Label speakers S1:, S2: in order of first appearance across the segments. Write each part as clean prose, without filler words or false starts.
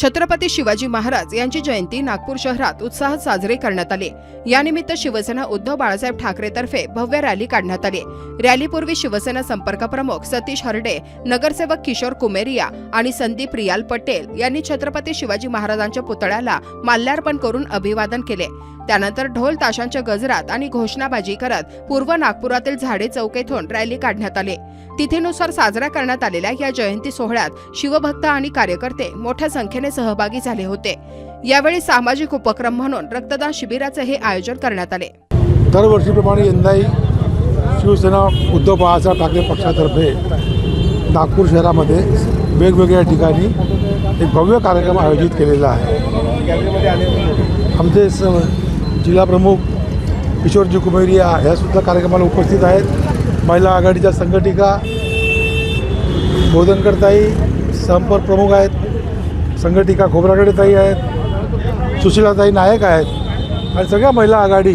S1: छत्रपती शिवाजी महाराज यांची जयंती नागपूर शहरात उत्साहात साजरी करण्यात आली। यानिमित्त शिवसेना उद्धव बाळासाहेब ठाकरे तर्फे भव्य रॅली काढण्यात आली। रॅलीपूर्वी शिवसेना संपर्क प्रमुख सतीश हरडे, नगरसेवक किशोर कुमेरिया आणि संदीप रियाल पटेल यांनी छत्रपती शिवाजी महाराजांच्या पुतळ्याला माल्यार्पण करून अभिवादन केले। त्यानंतर ढोल ताशांच्या गजरात आणि घोषणाबाजी करत पूर्व नागपुरातील झाडे चौक येथून रॅली काढण्यात आली। तिथीनुसार साजरा करण्यात आलेल्या या जयंती सोहळ्यात शिवभक्त आणि कार्यकर्ते मोठ्या संख्येने सहभागी झाले होते। यावेळी सामाजिक उपक्रम म्हणून रक्तदान शिबिराचे हे आयोजन करण्यात आले।
S2: दरवर्षीप्रमाणे यंदाही शिवसेना उद्धव बाळासाहेब ठाकरे पक्षातर्फे नागपूर शहरामध्ये वेगवेगळ्या ठिकाणी एक भव्य कार्यक्रम आयोजित केलेला आहे। आमचे जिल्हा प्रमुख किशोरजी कुमेरिया ह्या सुद्धा कार्यक्रमाला उपस्थित आहेत। महिला आघाडीच्या संघटिका बोधनकरताई संपर्क प्रमुख आहेत, संघटिका खोब्रागडेताई आहेत, सुशीलाताई नायक आहेत आणि सगळ्या महिला आघाडी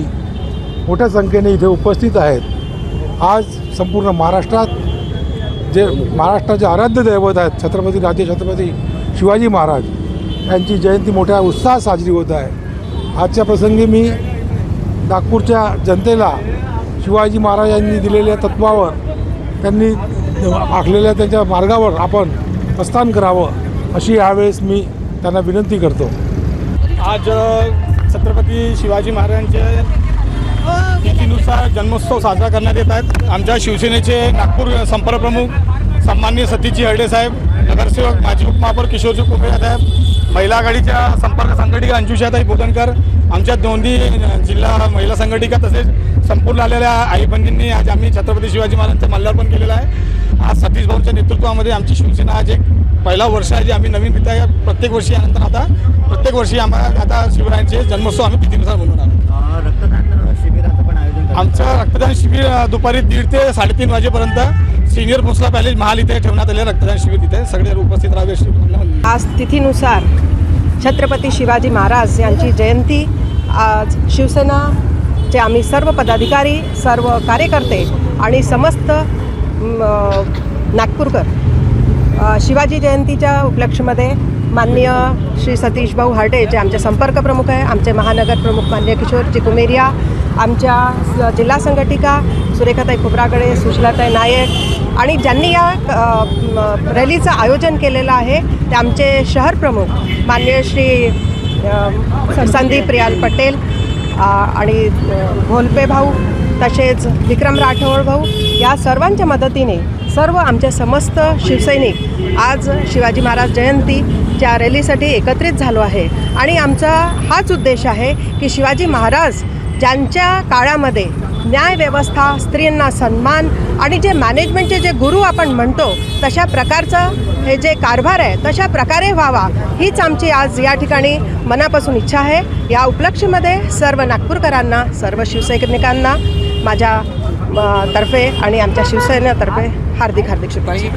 S2: मोठ्या संख्येने इथे उपस्थित आहेत। आज संपूर्ण महाराष्ट्रात जे महाराष्ट्राचे आराध्य दैवत आहेत छत्रपती शिवाजी महाराज यांची जयंती मोठ्या उत्साहात साजरी होत आहे। आजच्या प्रसंगी मी नागपूरच्या जनतेला शिवाजी महाराजांनी दिलेल्या तत्वावर त्यांनी आखलेल्या त्यांच्या मार्गावर आपण प्रस्थान करावं अशी यावेळेस मी त्यांना विनंती करतो।
S3: आज छत्रपती शिवाजी महाराजांचे तिथीनुसार जन्मोत्सव साजरा करण्यात येत आहेत। आमच्या शिवसेनेचे नागपूर संपर्क प्रमुख सन्माननीय सतीशजी हरडे साहेब, नगरसेवक माजी उपमहापौर किशोरजी कुमेरिया साहेब, महिला आघाडीच्या संपर्क संघटिका अंजुषाताई बोधनकर, आमच्या दोन्ही जिल्हा महिला संघटिका तसेच संपूर्ण आलेल्या आई बहिणींनी आज आम्ही छत्रपती शिवाजी महाराजांचं माल्यार्पण केलेलं आहे। आज सतीश भाऊंच्या नेतृत्वामध्ये आमची शिवसेना आज एक पहिला वर्ष आहे जे आम्ही नवीनरित्या प्रत्येक वर्षी यानंतर आता प्रत्येक वर्षी आम्हाला आता शिवरायांचे जन्मोत्सव आम्ही तिथीनुसार बोलवणार आहोत।
S4: रक्तदान शिबिराचं पण आयोजन
S3: आमचं रक्तदान शिबिर दुपारी 1:30 ते 3:30 वाजेपर्यंत सीनियर भोसला पॅलेस महाल इथे ठेवण्यात आले रक्तदान शिबिर। तिथे सगळे उपस्थित राहावे अशी
S5: आज तिथीनुसार छत्रपती शिवाजी महाराज यांची जयंती आज शिवसेनाचे आम्ही सर्व पदाधिकारी, सर्व कार्यकर्ते आणि समस्त नागपूरकर शिवाजी जयंतीच्या उपलक्ष्यामध्ये माननीय श्री सतीश भाऊ हरडे जे आमचे संपर्क प्रमुख आहे, आमचे महानगर प्रमुख माननीय किशोरजी कुमेरिया, आमच्या जिल्हा संघटिका सुरेखाताई खोब्रागडे, सुशीलाताई नायक आणि ज्यांनी या रॅलीचं आयोजन केलेलं आहे ते आमचे शहर प्रमुख माननीय श्री संदीप रियाल पटेल आणि भोलपे भाऊ तसेच विक्रम राठोड भाऊ या सर्वांच्या मदतीने सर्व आमचे समस्त शिवसैनिक आज शिवाजी महाराज जयंतीच्या रॅलीसाठी एकत्रित झालो आहे। आणि आमचा हाच उद्देश आहे की शिवाजी महाराज ज्यांच्या काळामध्ये न्यायव्यवस्था, स्त्रियांना सन्मान आणि जे मॅनेजमेंटचे जे गुरु आपण म्हणतो तशा प्रकारचं हे जे कारभार आहे तशा प्रकारे व्हावा हीच आमची आज या ठिकाणी मनापासून इच्छा आहे। या उपलक्ष्यामध्ये सर्व नागपूरकरांना, सर्व शिवसैनिकांना माझ्या तर्फे आणि आमच्या शिवसेनेतर्फे हार्दिक शुभेच्छा।